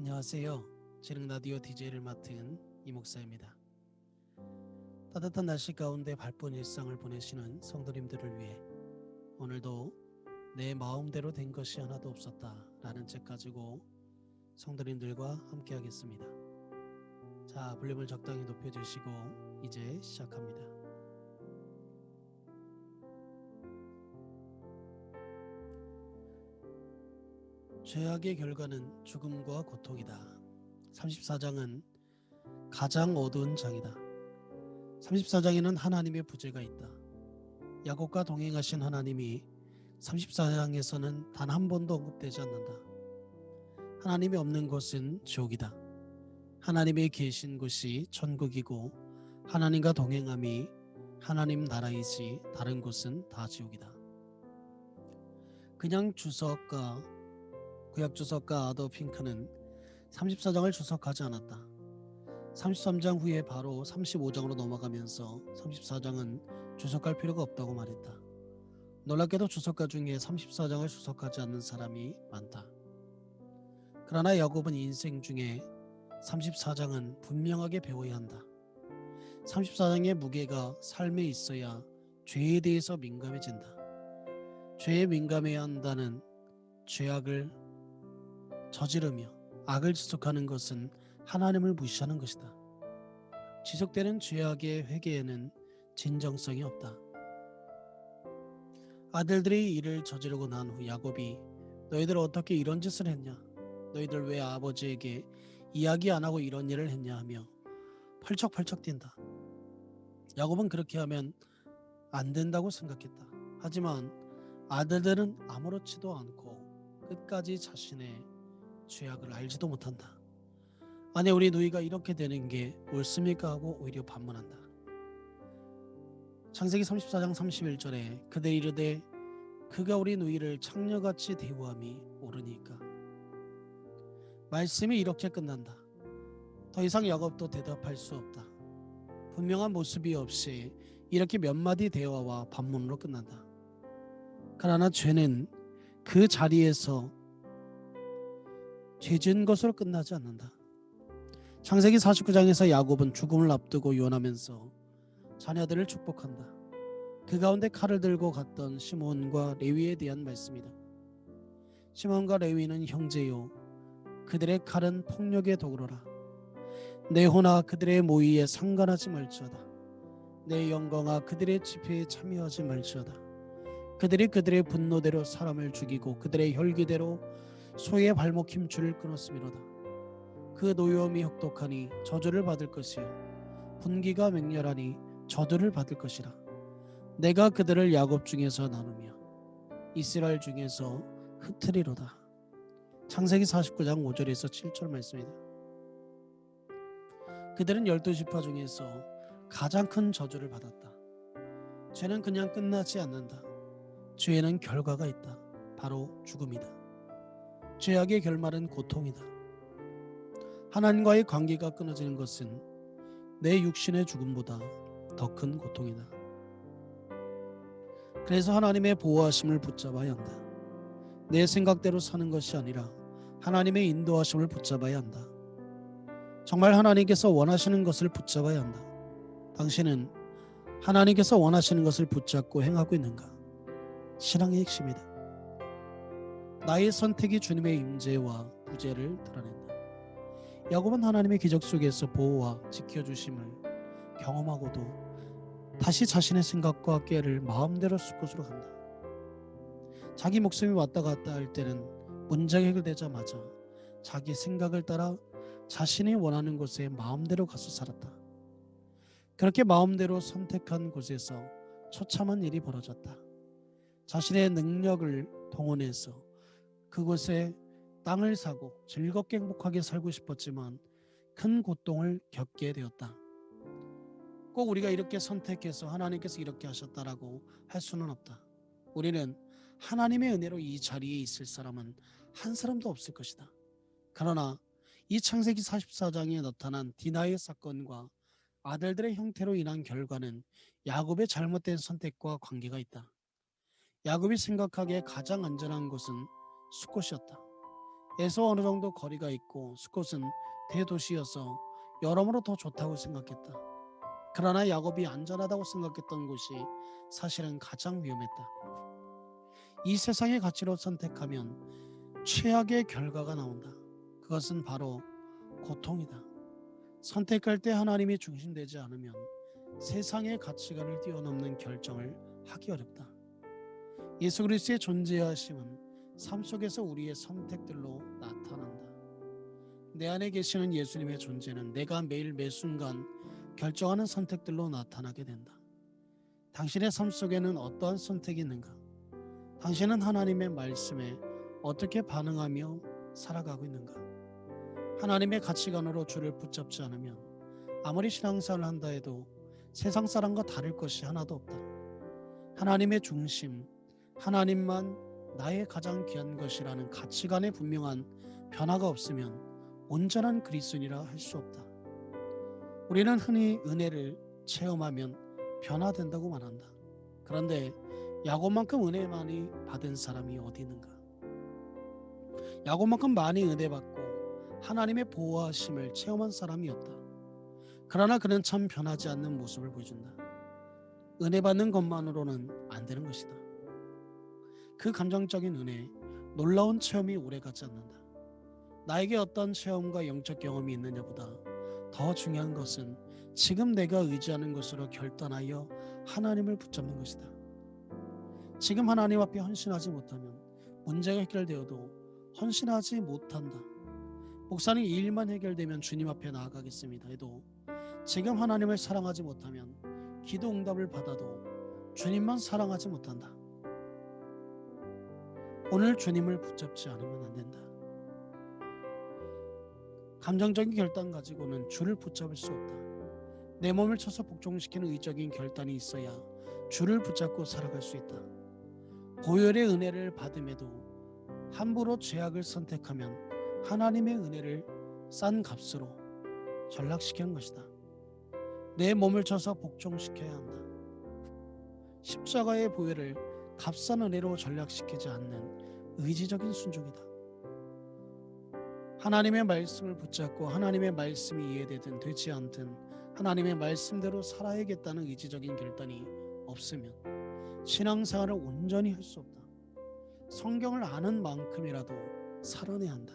안녕하세요. 재능라디오 DJ를 맡은 이목사입니다. 따뜻한 날씨 가운데 바쁜 일상을 보내시는 성도님들을 위해 오늘도 내 마음대로 된 것이 하나도 없었다 라는 책 가지고 성도님들과 함께 하겠습니다. 자, 볼륨을 적당히 높여주시고 이제 시작합니다. 죄악의 결과는 죽음과 고통이다. 34장은 가장 어두운 장이다. 34장에는 하나님의 부재가 있다. 야곱과 동행하신 하나님이 34장에서는 단 한 번도 언급되지 않는다. 하나님이 없는 곳은 지옥이다. 하나님이 계신 곳이 천국이고 하나님과 동행함이 하나님 나라이지 다른 곳은 다 지옥이다. 그냥 주석가 구약 주석가 아더 핑크는 34장을 주석하지 않았다. 33장 후에 바로 35장으로 넘어가면서 34장은 주석할 필요가 없다고 말했다. 놀랍게도 주석가 중에 34장을 주석하지 않는 사람이 많다. 그러나 야곱은 인생 중에 34장은 분명하게 배워야 한다. 34장의 무게가 삶에 있어야 죄에 대해서 민감해진다. 죄에 민감해야 한다는 죄악을 저지르며 악을 지속하는 것은 하나님을 무시하는 것이다. 지속되는 죄악의 회개에는 진정성이 없다. 아들들이 이를 저지르고 난 후 야곱이 너희들 어떻게 이런 짓을 했냐? 너희들 왜 아버지에게 이야기 안 하고 이런 일을 했냐 하며 펄쩍펄쩍 뛴다. 야곱은 그렇게 하면 안 된다고 생각했다. 하지만 아들들은 아무렇지도 않고 끝까지 자신의 죄악을 알지도 못한다. 아니 우리 누이가 이렇게 되는 게 옳습니까 하고 오히려 반문한다. 창세기 34장 31절에 그들이 이르되 그가 우리 누이를 창녀같이 대우함이 옳으니까. 말씀이 이렇게 끝난다. 더 이상 야곱도 대답할 수 없다. 분명한 모습이 없이 이렇게 몇 마디 대화와 반문으로 끝난다. 그러나 죄는 그 자리에서 죄 지은 것으로 끝나지 않는다. 창세기 49장에서 야곱은 죽음을 앞두고 유언하면서 자녀들을 축복한다. 그 가운데 칼을 들고 갔던 시몬과 레위에 대한 말씀이다. 시몬과 레위는 형제요 그들의 칼은 폭력의 도구로라. 내 호나 그들의 모의에 상관하지 말지어다. 내 영광아 그들의 집회에 참여하지 말지어다. 그들이 그들의 분노대로 사람을 죽이고 그들의 혈기대로 소의 발목 힘줄을 끊었음이로다. 그 노여움이 혹독하니 저주를 받을 것이요 분기가 맹렬하니 저주를 받을 것이라. 내가 그들을 야곱 중에서 나누며 이스라엘 중에서 흩트리로다. 창세기 49장 5절에서 7절 말씀이다. 그들은 12지파 중에서 가장 큰 저주를 받았다. 죄는 그냥 끝나지 않는다. 죄에는 결과가 있다. 바로 죽음이다. 죄악의 결말은 고통이다. 하나님과의 관계가 끊어지는 것은 내 육신의 죽음보다 더 큰 고통이다. 그래서 하나님의 보호하심을 붙잡아야 한다. 내 생각대로 사는 것이 아니라 하나님의 인도하심을 붙잡아야 한다. 정말 하나님께서 원하시는 것을 붙잡아야 한다. 당신은 하나님께서 원하시는 것을 붙잡고 행하고 있는가? 신앙의 핵심이다. 나의 선택이 주님의 임재와 부재를 드러낸다. 야곱은 하나님의 기적 속에서 보호와 지켜주심을 경험하고도 다시 자신의 생각과 꾀를 마음대로 쓸 곳으로 간다. 자기 목숨이 왔다 갔다 할 때는 문제가 해결되자마자 자기 생각을 따라 자신이 원하는 곳에 마음대로 가서 살았다. 그렇게 마음대로 선택한 곳에서 처참한 일이 벌어졌다. 자신의 능력을 동원해서 그곳에 땅을 사고 즐겁게 행복하게 살고 싶었지만 큰 고통을 겪게 되었다. 꼭 우리가 이렇게 선택해서 하나님께서 이렇게 하셨다라고 할 수는 없다. 우리는 하나님의 은혜로 이 자리에 있을 사람은 한 사람도 없을 것이다. 그러나 이 창세기 44장에 나타난 디나의 사건과 아들들의 형태로 인한 결과는 야곱의 잘못된 선택과 관계가 있다. 야곱이 생각하기에 가장 안전한 곳은 수꽃이었다. 에서 어느 정도 거리가 있고 수컷은 대도시여서 여러모로 더 좋다고 생각했다. 그러나 야곱이 안전하다고 생각했던 곳이 사실은 가장 위험했다. 이 세상의 가치로 선택하면 최악의 결과가 나온다. 그것은 바로 고통이다. 선택할 때 하나님이 중심되지 않으면 세상의 가치관을 뛰어넘는 결정을 하기 어렵다. 예수 그리스도의 존재하심은 삶 속에서 우리의 선택들로 나타난다. 내 안에 계시는 예수님의 존재는 내가 매일 매순간 결정하는 선택들로 나타나게 된다. 당신의 삶 속에는 어떠한 선택이 있는가? 당신은 하나님의 말씀에 어떻게 반응하며 살아가고 있는가? 하나님의 가치관으로 주를 붙잡지 않으면 아무리 신앙생활을 한다 해도 세상 사람과 다를 것이 하나도 없다. 하나님의 중심, 하나님만 나의 가장 귀한 것이라는 가치관에 분명한 변화가 없으면 온전한 그리스도인이라 할 수 없다. 우리는 흔히 은혜를 체험하면 변화된다고 말한다. 그런데 야곱만큼 은혜 많이 받은 사람이 어디 있는가? 야곱만큼 많이 은혜 받고 하나님의 보호하심을 체험한 사람이 없다. 그러나 그는 참 변하지 않는 모습을 보여준다. 은혜 받는 것만으로는 안 되는 것이다. 그 감정적인 은혜, 놀라운 체험이 오래가지 않는다. 나에게 어떤 체험과 영적 경험이 있느냐보다 더 중요한 것은 지금 내가 의지하는 것으로 결단하여 하나님을 붙잡는 것이다. 지금 하나님 앞에 헌신하지 못하면 문제가 해결되어도 헌신하지 못한다. 목사님, 이 일만 해결되면 주님 앞에 나아가겠습니다 해도 지금 하나님을 사랑하지 못하면 기도 응답을 받아도 주님만 사랑하지 못한다. 오늘 주님을 붙잡지 않으면 안 된다. 감정적인 결단 가지고는 주를 붙잡을 수 없다. 내 몸을 쳐서 복종시키는 의적인 결단이 있어야 주를 붙잡고 살아갈 수 있다. 보혈의 은혜를 받음에도 함부로 죄악을 선택하면 하나님의 은혜를 싼 값으로 전락시키는 것이다. 내 몸을 쳐서 복종시켜야 한다. 십자가의 보혈을 값싼 은혜로 전락시키지 않는 의지적인 순종이다. 하나님의 말씀을 붙잡고 하나님의 말씀이 이해되든 되지 않든 하나님의 말씀대로 살아야겠다는 의지적인 결단이 없으면 신앙생활을 온전히 할 수 없다. 성경을 아는 만큼이라도 살아내야 한다.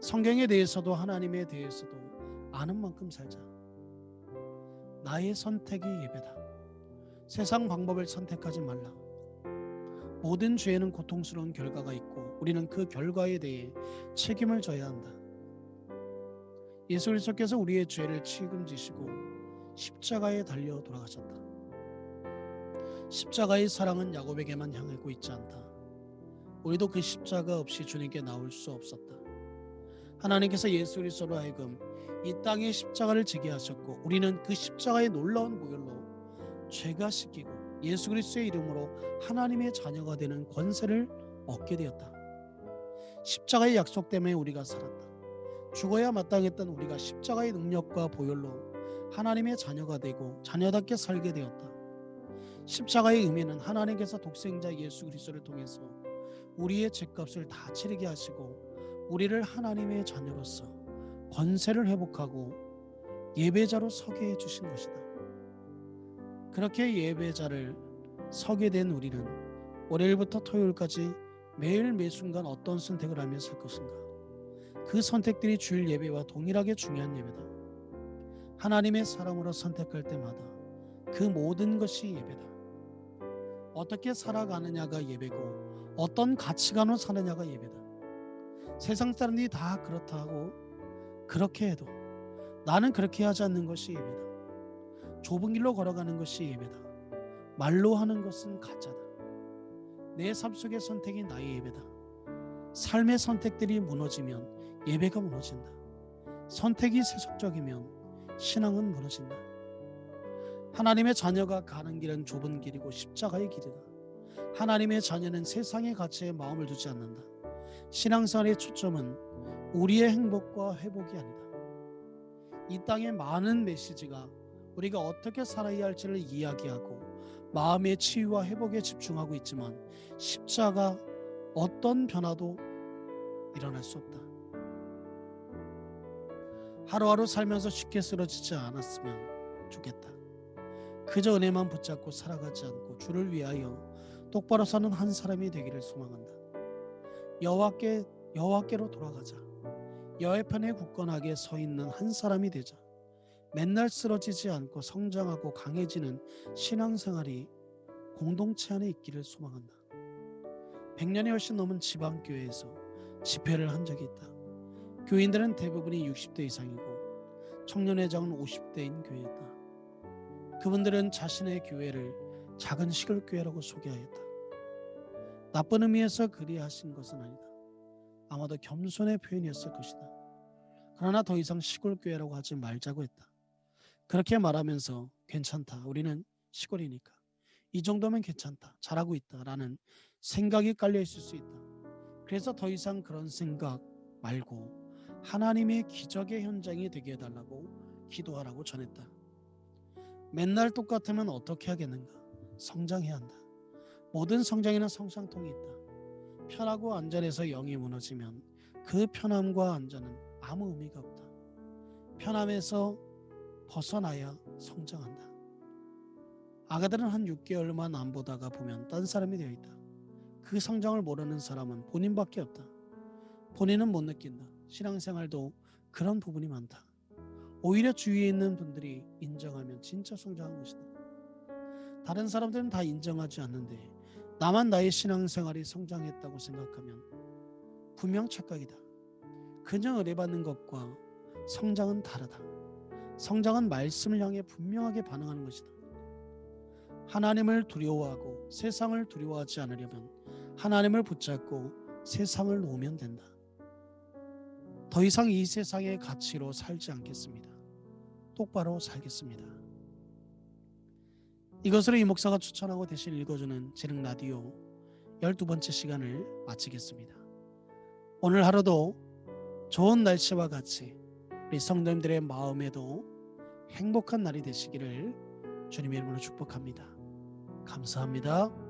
성경에 대해서도 하나님에 대해서도 아는 만큼 살자. 나의 선택이 예배다. 세상 방법을 선택하지 말라. 모든 죄에는 고통스러운 결과가 있고 우리는 그 결과에 대해 책임을 져야 한다. 예수 그리스도께서 우리의 죄를 책임지시고 십자가에 달려 돌아가셨다. 십자가의 사랑은 야곱에게만 향하고 있지 않다. 우리도 그 십자가 없이 주님께 나올 수 없었다. 하나님께서 예수 그리스도로 하여금 이 땅에 십자가를 지게 하셨고 우리는 그 십자가의 놀라운 보혈로 죄가 씻기고 예수 그리스도의 이름으로 하나님의 자녀가 되는 권세를 얻게 되었다. 십자가의 약속 때문에 우리가 살았다. 죽어야 마땅했던 우리가 십자가의 능력과 보혈로 하나님의 자녀가 되고 자녀답게 살게 되었다. 십자가의 의미는 하나님께서 독생자 예수 그리스도를 통해서 우리의 죄값을 다 치르게 하시고 우리를 하나님의 자녀로서 권세를 회복하고 예배자로 서게 해주신 것이다. 그렇게 예배자를 서게 된 우리는 월요일부터 토요일까지 매일 매순간 어떤 선택을 하며 살 것인가? 그 선택들이 주일 예배와 동일하게 중요한 예배다. 하나님의 사람으로 선택할 때마다 그 모든 것이 예배다. 어떻게 살아가느냐가 예배고 어떤 가치관으로 사느냐가 예배다. 세상 사람들이 다 그렇다 하고 그렇게 해도 나는 그렇게 하지 않는 것이 예배다. 좁은 길로 걸어가는 것이 예배다. 말로 하는 것은 가짜다. 내 삶 속의 선택이 나의 예배다. 삶의 선택들이 무너지면 예배가 무너진다. 선택이 세속적이면 신앙은 무너진다. 하나님의 자녀가 가는 길은 좁은 길이고 십자가의 길이다. 하나님의 자녀는 세상의 가치에 마음을 두지 않는다. 신앙생활의 초점은 우리의 행복과 회복이 아니다. 이 땅의 많은 메시지가 우리가 어떻게 살아야 할지를 이야기하고 마음의 치유와 회복에 집중하고 있지만 십자가 어떤 변화도 일어날 수 없다. 하루하루 살면서 쉽게 쓰러지지 않았으면 좋겠다. 그저 은혜만 붙잡고 살아가지 않고 주를 위하여 똑바로 사는 한 사람이 되기를 소망한다. 여호와께로 돌아가자. 여호와의 편에 굳건하게 서 있는 한 사람이 되자. 맨날 쓰러지지 않고 성장하고 강해지는 신앙생활이 공동체 안에 있기를 소망한다. 100년이 훨씬 넘은 지방교회에서 집회를 한 적이 있다. 교인들은 대부분이 60대 이상이고 청년회장은 50대인 교회였다. 그분들은 자신의 교회를 작은 시골교회라고 소개하였다. 나쁜 의미에서 그리하신 것은 아니다. 아마도 겸손의 표현이었을 것이다. 그러나 더 이상 시골교회라고 하지 말자고 했다. 그렇게 말하면서 괜찮다. 우리는 시골이니까. 이 정도면 괜찮다. 잘하고 있다. 라는 생각이 깔려 있을 수 있다. 그래서 더 이상 그런 생각 말고 하나님의 기적의 현장이 되게 해달라고 기도하라고 전했다. 맨날 똑같으면 어떻게 하겠는가? 성장해야 한다. 모든 성장에는 성장통이 있다. 편하고 안전해서 영이 무너지면 그 편함과 안전은 아무 의미가 없다. 편함에서 벗어나야 성장한다. 아가들은 한 6개월만 안 보다가 보면 딴 사람이 되어 있다. 그 성장을 모르는 사람은 본인밖에 없다. 본인은 못 느낀다. 신앙생활도 그런 부분이 많다. 오히려 주위에 있는 분들이 인정하면 진짜 성장한 것이다. 다른 사람들은 다 인정하지 않는데 나만 나의 신앙생활이 성장했다고 생각하면 분명 착각이다. 그냥 의뢰받는 것과 성장은 다르다. 성장은 말씀을 향해 분명하게 반응하는 것이다. 하나님을 두려워하고 세상을 두려워하지 않으려면 하나님을 붙잡고 세상을 놓으면 된다. 더 이상 이 세상의 가치로 살지 않겠습니다. 똑바로 살겠습니다. 이것으로 이 목사가 추천하고 대신 읽어주는 재능 라디오 12번째 시간을 마치겠습니다. 오늘 하루도 좋은 날씨와 같이 우리 성도님들의 마음에도 행복한 날이 되시기를 주님의 이름으로 축복합니다. 감사합니다.